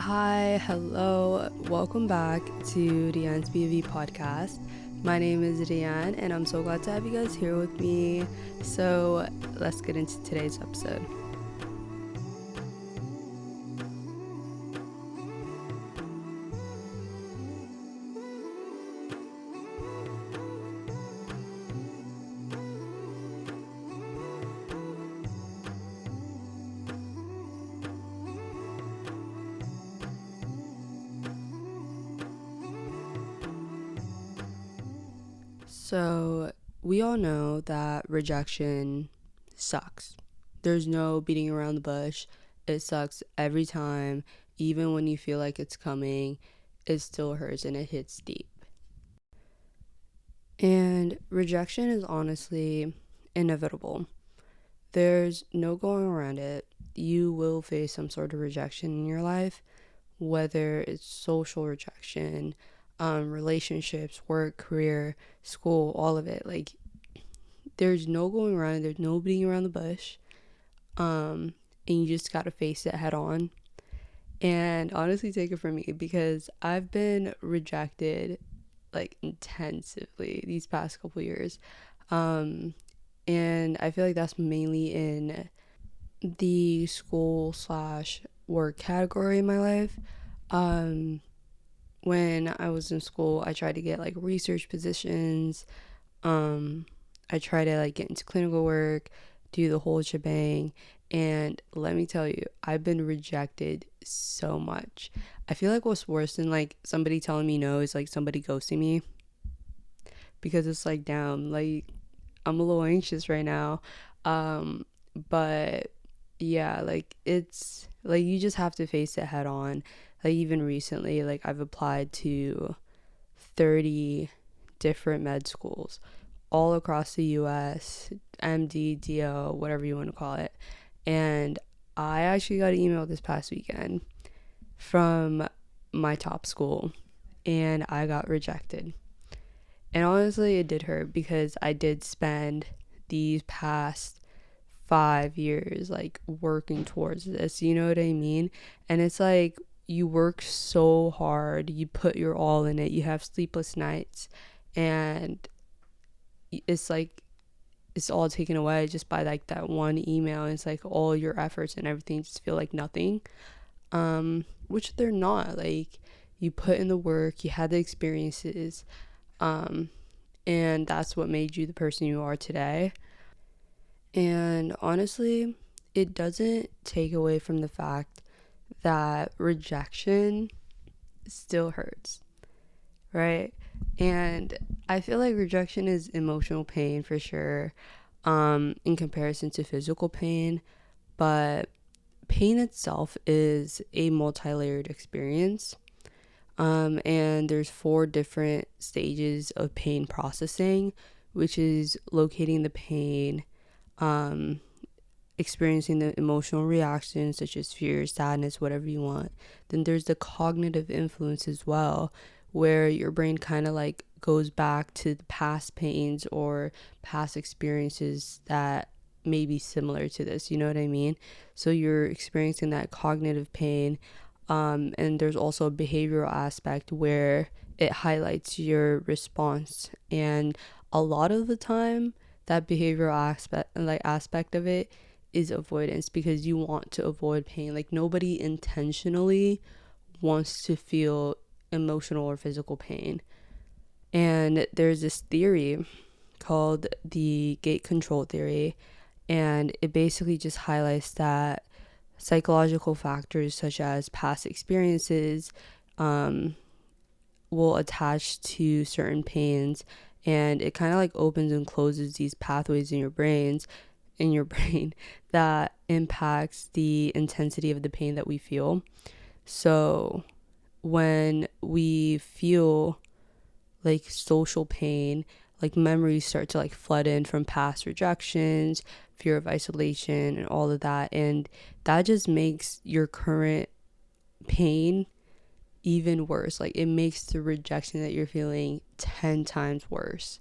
Hi, hello, welcome back to Deanne's BV podcast. My name is Deanne, and I'm so glad to have you guys here with me. So, let's get into today's episode. So, we all know that rejection sucks. There's no beating around the bush. It sucks every time, even when you feel like it's coming, it still hurts and it hits deep. And rejection is honestly inevitable. There's no going around it. You will face some sort of rejection in your life, whether it's social rejection, relationships, work, career, school, all of it. Like, there's no going around it. There's no beating around the bush. And you just got to face it head on. And honestly, take it from me because I've been rejected like intensively these past couple years. And I feel like that's mainly in the school slash work category in my life. Um, when I was in school, I tried to get like research positions. Um, I tried to like get into clinical work, do the whole shebang. And let me tell you, I've been rejected so much. I feel like what's worse than like somebody telling me no is like somebody ghosting me because it's like, damn, like I'm a little anxious right now. But yeah, like it's like you just have to face it head on. Like even recently, like I've applied to 30 different med schools all across the US, MD, DO, whatever you want to call it. And I actually got an email this past weekend from my top school and I got rejected. And honestly, it did hurt because I did spend these past 5 years like working towards this, you know what I mean? And it's like you work so hard, you put your all in it, you have sleepless nights, and it's like it's all taken away just by like that one email. And it's like all your efforts and everything just feel like nothing, which they're not. Like you put in the work, you had the experiences, um and that's what made you the person you are today. And honestly, it doesn't take away from the fact that rejection still hurts, right? And I feel like rejection is emotional pain for sure, in comparison to physical pain, but pain itself is a multi-layered experience. And there's 4 different stages of pain processing, which is locating the pain, um, experiencing the emotional reactions such as fear, sadness, whatever you want. Then there's the cognitive influence as well, where your brain kind of like goes back to the past pains or past experiences that may be similar to this, you know what I mean? So you're experiencing that cognitive pain. And there's also a behavioral aspect where it highlights your response. And a lot of the time, that behavioral aspect of it is avoidance because you want to avoid pain. Like nobody intentionally wants to feel emotional or physical pain. And there's this theory called the gate control theory, and it basically just highlights that psychological factors such as past experiences, um, will attach to certain pains, and it kind of like opens and closes these pathways in your brain that impacts the intensity of the pain that we feel. So when we feel like social pain, like memories start to like flood in from past rejections, fear of isolation, and all of that. And that just makes your current pain even worse. Like it makes the rejection that you're feeling 10 times worse.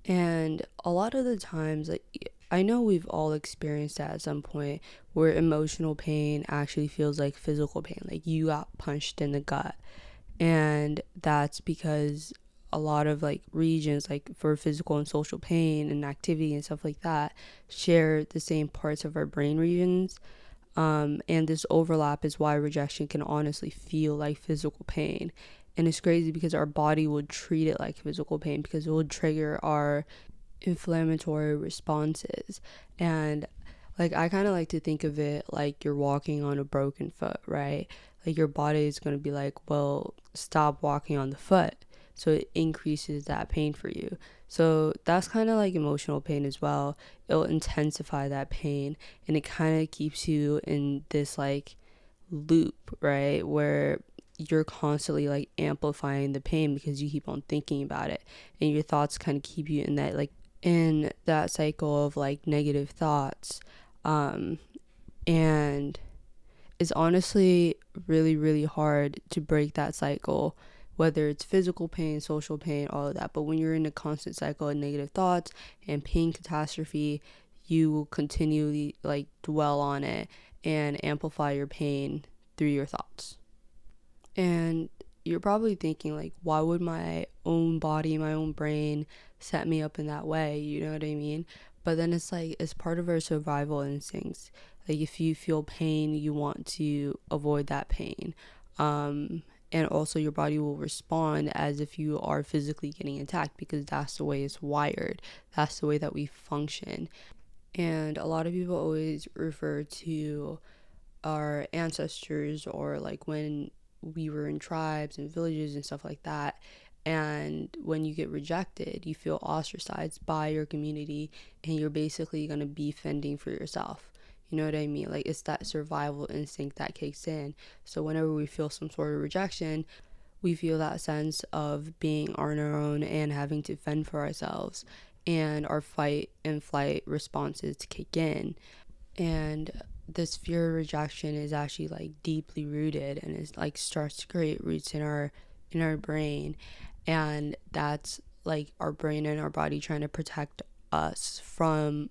And a lot of the times, like I know we've all experienced that at some point where emotional pain actually feels like physical pain, like you got punched in the gut. And that's because a lot of like regions, like for physical and social pain and activity and stuff like that, share the same parts of our brain regions. And this overlap is why rejection can honestly feel like physical pain. And it's crazy because our body would treat it like physical pain because it would trigger our inflammatory responses. And like I kind of like to think of it like you're walking on a broken foot, right? Like your body is going to be like, well, stop walking on the foot. So it increases that pain for you. So that's kind of like emotional pain as well. It'll intensify that pain, and it kind of keeps you in this like loop, right? Where you're constantly like amplifying the pain because you keep on thinking about it, and your thoughts kind of keep you in that like in that cycle of like negative thoughts. um and it's honestly really really hard to break that cycle, whether it's physical pain, social pain, all of that. But when you're in a constant cycle of negative thoughts and pain catastrophe, you will continually like dwell on it and amplify your pain through your thoughts. And you're probably thinking like, why would my own body, my own brain set me up in that way? You know what I mean? But then it's like, it's part of our survival instincts. Like if you feel pain, you want to avoid that pain. And also your body will respond as if you are physically getting attacked because that's the way it's wired. That's the way that we function. And a lot of people always refer to our ancestors, or like when we were in tribes and villages and stuff like that. And when you get rejected, you feel ostracized by your community, and you're basically going to be fending for yourself. You know what I mean? Like it's that survival instinct that kicks in. So whenever we feel some sort of rejection, we feel that sense of being on our own and having to fend for ourselves, and our fight and flight responses kick in. And this fear of rejection is actually like deeply rooted, and it like starts to create roots in our brain. And that's like our brain and our body trying to protect us from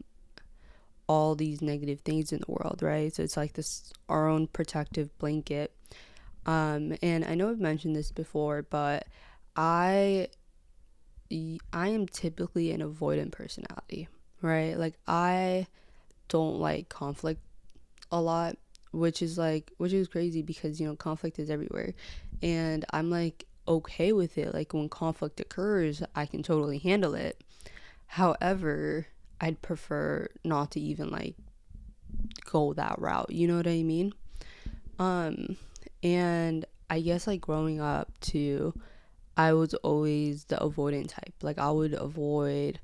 all these negative things in the world, right? So it's like this our own protective blanket. And I know I've mentioned this before, but i I am typically an avoidant personality, right? Like I don't like conflict a lot, which is crazy because conflict is everywhere, and I'm like okay with it. Like when conflict occurs, I can totally handle it. However, I'd prefer not to even like go that route, you know what I mean? um and I guess like growing up too, I was always the avoidant type. Like I would avoid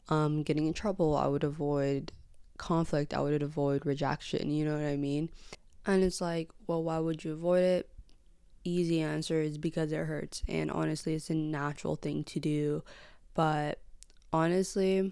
getting in trouble, I would avoid conflict, I would avoid rejection, you know what I mean? And it's like, well, why would you avoid it? Easy answer is because it hurts. And honestly, it's a natural thing to do. But honestly,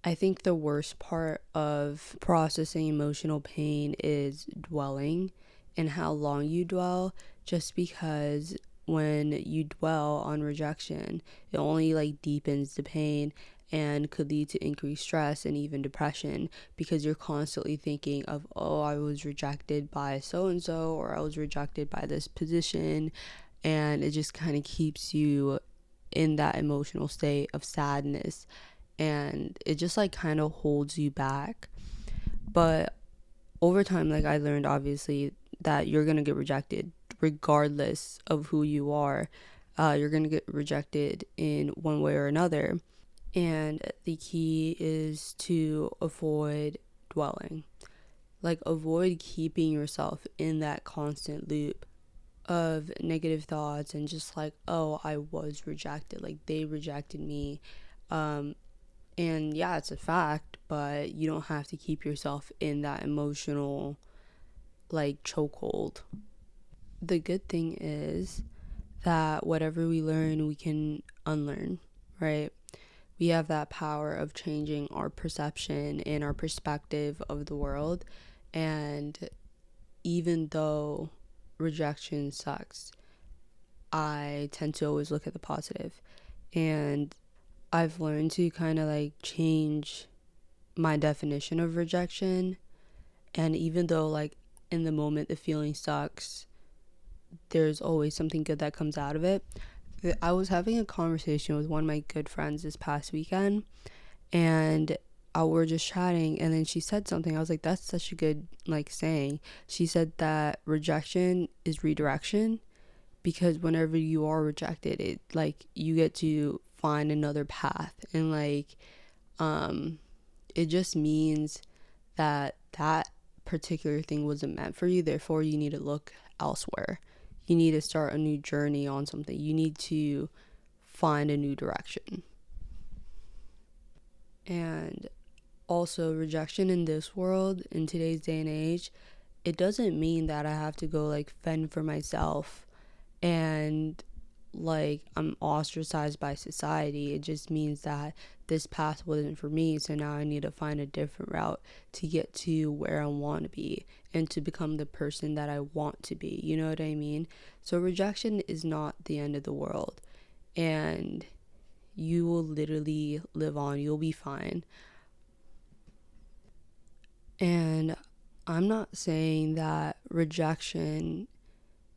I think the worst part of processing emotional pain is dwelling, and how long you dwell, just because when you dwell on rejection, it only like deepens the pain and could lead to increased stress and even depression, because you're constantly thinking of, oh, I was rejected by so and so, or I was rejected by this position, and it just kind of keeps you in that emotional state of sadness, and it just like kind of holds you back. But over time, like I learned obviously that you're gonna get rejected regardless of who you are. You're gonna get rejected in one way or another, and the key is to avoid dwelling. Like avoid keeping yourself in that constant loop of negative thoughts and just like, oh, I was rejected, like they rejected me. um And yeah, it's a fact, but you don't have to keep yourself in that emotional like chokehold. The good thing is that whatever we learn, we can unlearn, right? We have that power of changing our perception and our perspective of the world. And even though rejection sucks, I tend to always look at the positive. And I've learned to kind of like change my definition of rejection. And even though, like, in the moment the feeling sucks, there's always something good that comes out of it. I was having a conversation with one of my good friends this past weekend, and we're just chatting, and then she said something. I was like, that's such a good, like, saying. She said that rejection is redirection, because whenever you are rejected, it, like, you get to find another path, and, like, um it just means that that particular thing wasn't meant for you, therefore you need to look elsewhere. You need to start a new journey on something. You need to find a new direction. And also, rejection in this world, in today's day and age, it doesn't mean that I have to go, like, fend for myself and, like, I'm ostracized by society. It just means that this path wasn't for me, so now I need to find a different route to get to where I want to be and to become the person that I want to be. You know what I mean? So rejection is not the end of the world, and you will literally live on. You'll be fine. And I'm not saying that rejection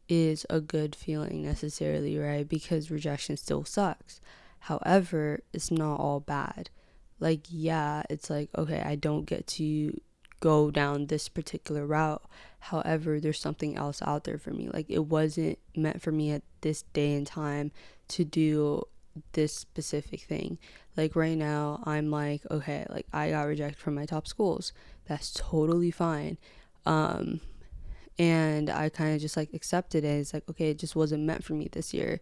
is a good feeling necessarily, right? Because rejection still sucks. However, it's not all bad. Like, yeah, it's like, okay, I don't get to go down this particular route. However, there's something else out there for me. Like, it wasn't meant for me at this day and time to do this specific thing. Like, right now, I'm like, okay, like, I got rejected from my top schools. That's totally fine. Um, and I kind of just, like, accepted it. It's like, okay, it just wasn't meant for me this year.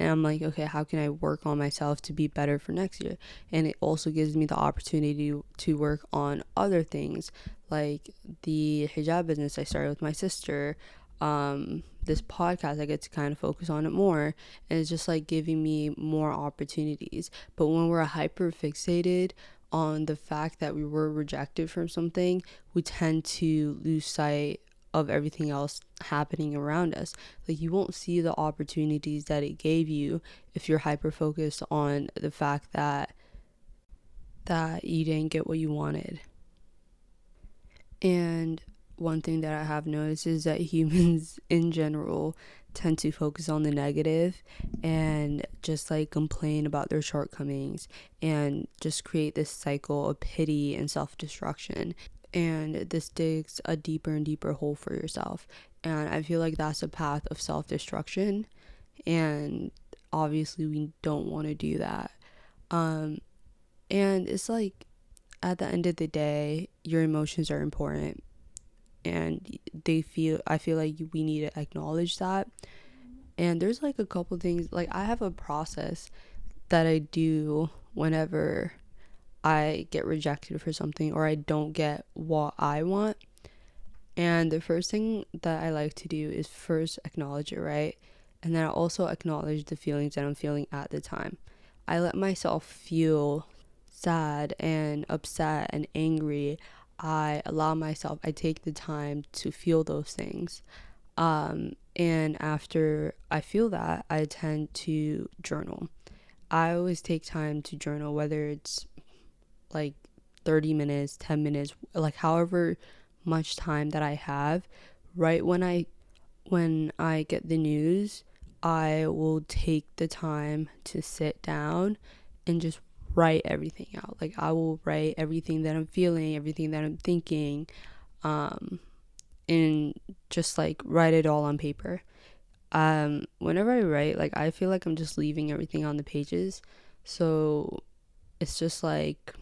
And I'm like, okay, how can I work on myself to be better for next year? And it also gives me the opportunity to work on other things, like the hijab business I started with my sister. This podcast, I get to kind of focus on it more, and it's just like giving me more opportunities. But when we're hyper fixated on the fact that we were rejected from something, we tend to lose sight of everything else happening around us. Like, you won't see the opportunities that it gave you if you're hyper focused on the fact that you didn't get what you wanted. And one thing that I have noticed is that humans in general tend to focus on the negative and just, like, complain about their shortcomings and just create this cycle of pity and self-destruction. And this digs a deeper and deeper hole for yourself. And I feel like that's a path of self-destruction, and obviously we don't want to do that. um and it's like, at the end of the day, your emotions are important, and I feel like we need to acknowledge that. And there's, like, a couple things, like, I have a process that I do whenever I get rejected for something or I don't get what I want. And the first thing that I like to do is first acknowledge it, right? And then I also acknowledge the feelings that I'm feeling at the time. I let myself feel sad and upset and angry. I take the time to feel those things. And after I feel that, I tend to journal. I always take time to journal, whether it's like 30 minutes, 10 minutes, like however much time that I have. Right when I get the news, I will take the time to sit down and just write everything out. Like, I will write everything that I'm feeling, everything that I'm thinking, um and just, like, write it all on paper. Whenever I write, like, I feel like I'm just leaving everything on the pages. So it's just like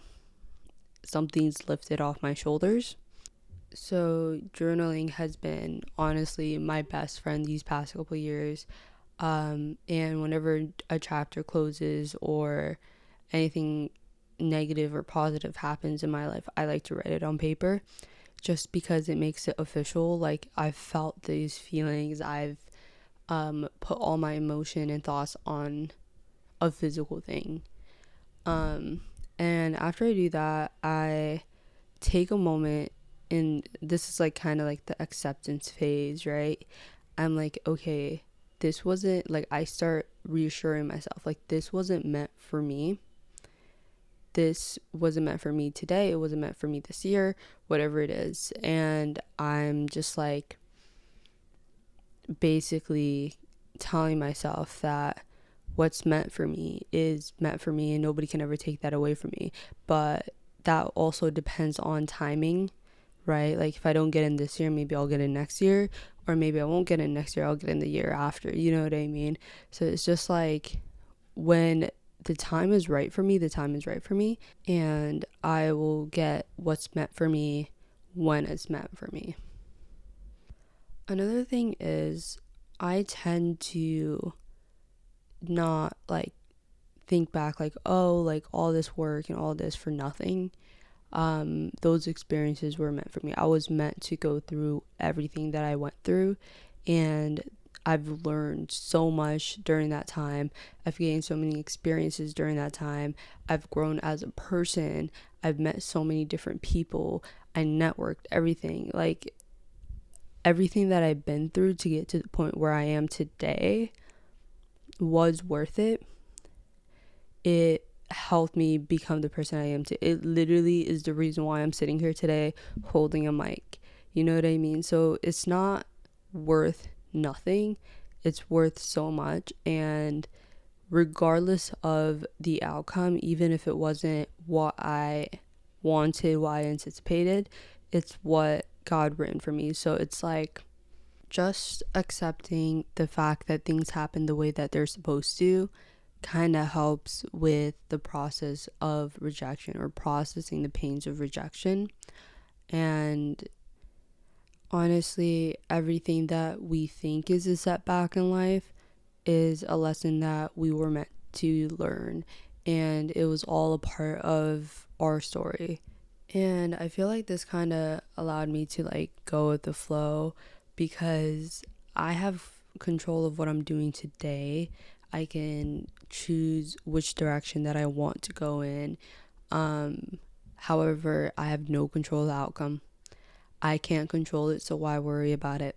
something's lifted off my shoulders. So journaling has been honestly my best friend these past couple of years. And whenever a chapter closes or anything negative or positive happens in my life, I like to write it on paper, just because it makes it official. Like, I've felt these feelings, I've put all my emotion and thoughts on a physical thing. Um, and after I do that, I take a moment, and this is, like, kind of like the acceptance phase, right? I'm like, okay, this wasn't, like, I start reassuring myself, like, this wasn't meant for me. this wasn't meant for me today, it wasn't meant for me this year, whatever it is. And I'm just like basically telling myself that what's meant for me is meant for me and nobody can ever take that away from me. But that also depends on timing, right? Like if I don't get in this year, maybe I'll get in next year, or maybe I won't get in next year, I'll get in the year after. You know what I mean? So it's just like when the time is right for me, the time is right for me, and I will get what's meant for me when it's meant for me. Another thing is I tend to not like think back like, oh, like all this work and all this for nothing. Those experiences were meant for me. I was meant to go through everything that I went through, and I've learned so much during that time. I've gained so many experiences during that time. I've grown as a person. I've met so many different people. I networked, everything. Like everything that I've been through to get to the point where I am today was worth it. It helped me become the person I am today. It literally is the reason why I'm sitting here today holding a mic. You know what I mean? So it's not worth nothing. It's worth so much. And regardless of the outcome, even if it wasn't what I wanted, what I anticipated, it's what God written for me. So it's like just accepting the fact that things happen the way that they're supposed to kind of helps with the process of rejection or processing the pains of rejection. And honestly, everything that we think is a setback in life is a lesson that we were meant to learn, and it was all a part of our story. And I feel like this kind of allowed me to like go with the flow because I have control of what I'm doing today. I can choose which direction that I want to go in. However, I have no control of the outcome. I can't control it, so why worry about it?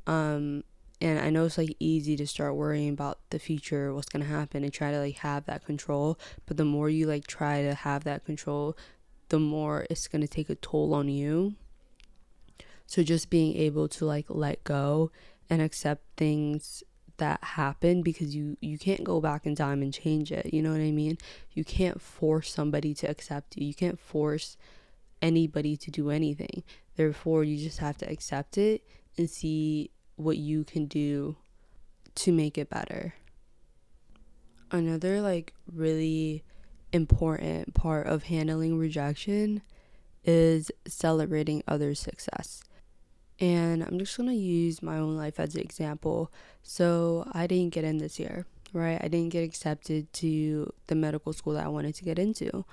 And I know it's like easy to start worrying about the future, what's gonna happen, and try to like have that control. But the more you like try to have that control, the more it's gonna take a toll on you. So just being able to like let go and accept things that happen, because you can't go back in time and change it. You know what I mean? You can't force somebody to accept you. You can't force anybody to do anything. Therefore, you just have to accept it and see what you can do to make it better. Another like really important part of handling rejection is celebrating others' success. And I'm just going to use my own life as an example. So I didn't get in this year, right? I didn't get accepted to the medical school that I wanted to get into.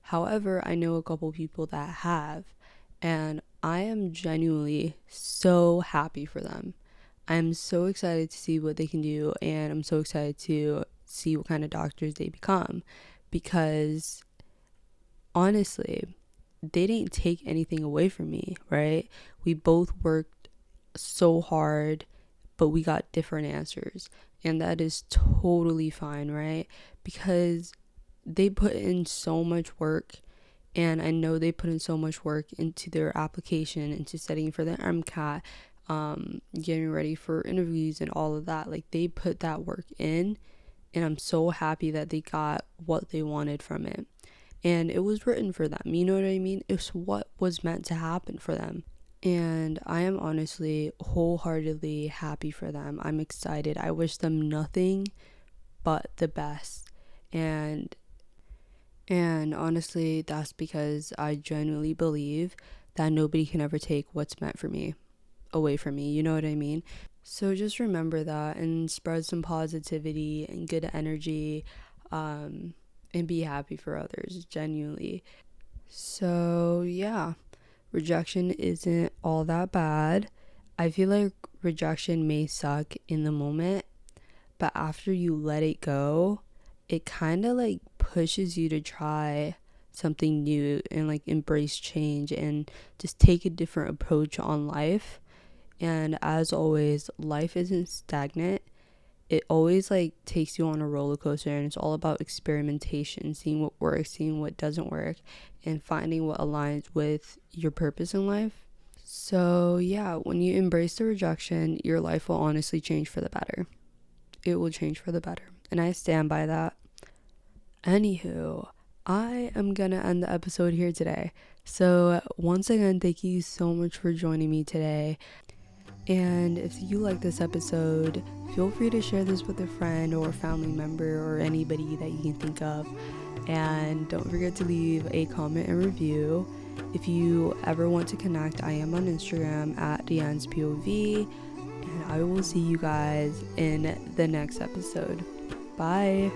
However, I know a couple people that have, and I am genuinely so happy for them. I'm so excited to see what they can do, and I'm so excited to see what kind of doctors they become, because honestly, they didn't take anything away from me, right? We both worked so hard, but we got different answers. And that is totally fine, right? Because they put in so much work, and I know they put in so much work into their application, into studying for the MCAT, getting ready for interviews and all of that. Like they put that work in, and I'm so happy that they got what they wanted from it. And it was written for them, you know what I mean? It's what was meant to happen for them. And I am honestly wholeheartedly happy for them. I'm excited. I wish them nothing but the best. And honestly, that's because I genuinely believe that nobody can ever take what's meant for me away from me. You know what I mean? So just remember that and spread some positivity and good energy, and be happy for others, genuinely. So, yeah, rejection isn't all that bad. I feel like rejection may suck in the moment, but after you let it go, it kind of like pushes you to try something new and like embrace change and just take a different approach on life. And as always, life isn't stagnant. it always like takes you on a roller coaster, and it's all about experimentation, seeing what works, seeing what doesn't work, and finding what aligns with your purpose in life. So yeah, when you embrace the rejection, your life will honestly change for the better. It will change for the better, and I stand by that. Anywho, I am gonna end the episode here today. So once again, thank you so much for joining me today. And if you like this episode, feel free to share this with a friend or family member or anybody that you can think of. And don't forget to leave a comment and review. If you ever want to connect, I am on Instagram at Deanne'sPOV. And I will see you guys in the next episode. Bye.